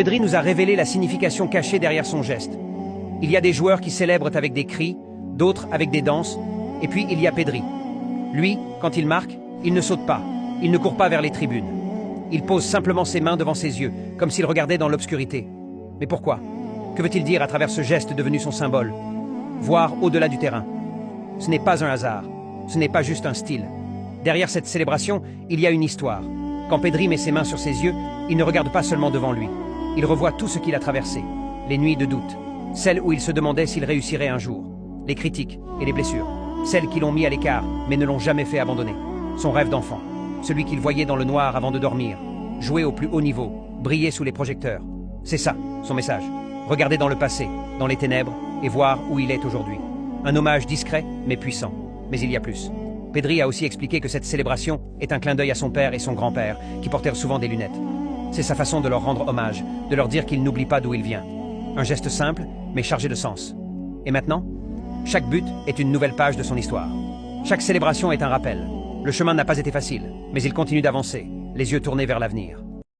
Pedri nous a révélé la signification cachée derrière son geste. Il y a des joueurs qui célèbrent avec des cris, d'autres avec des danses, et puis il y a Pedri. Lui, quand il marque, il ne saute pas, il ne court pas vers les tribunes. Il pose simplement ses mains devant ses yeux, comme s'il regardait dans l'obscurité. Mais pourquoi? Que veut-il dire à travers ce geste devenu son symbole? Voir au-delà du terrain. Ce n'est pas un hasard, ce n'est pas juste un style. Derrière cette célébration, il y a une histoire. Quand Pedri met ses mains sur ses yeux, il ne regarde pas seulement devant lui. Il revoit tout ce qu'il a traversé, les nuits de doute, celles où il se demandait s'il réussirait un jour, les critiques et les blessures, celles qui l'ont mis à l'écart mais ne l'ont jamais fait abandonner, son rêve d'enfant, celui qu'il voyait dans le noir avant de dormir, jouer au plus haut niveau, briller sous les projecteurs. C'est ça, son message. Regarder dans le passé, dans les ténèbres, et voir où il est aujourd'hui. Un hommage discret mais puissant. Mais il y a plus. Pedri a aussi expliqué que cette célébration est un clin d'œil à son père et son grand-père, qui portèrent souvent des lunettes. C'est sa façon de leur rendre hommage, de leur dire qu'il n'oublie pas d'où il vient. Un geste simple, mais chargé de sens. Et maintenant, chaque but est une nouvelle page de son histoire. Chaque célébration est un rappel. Le chemin n'a pas été facile, mais il continue d'avancer, les yeux tournés vers l'avenir.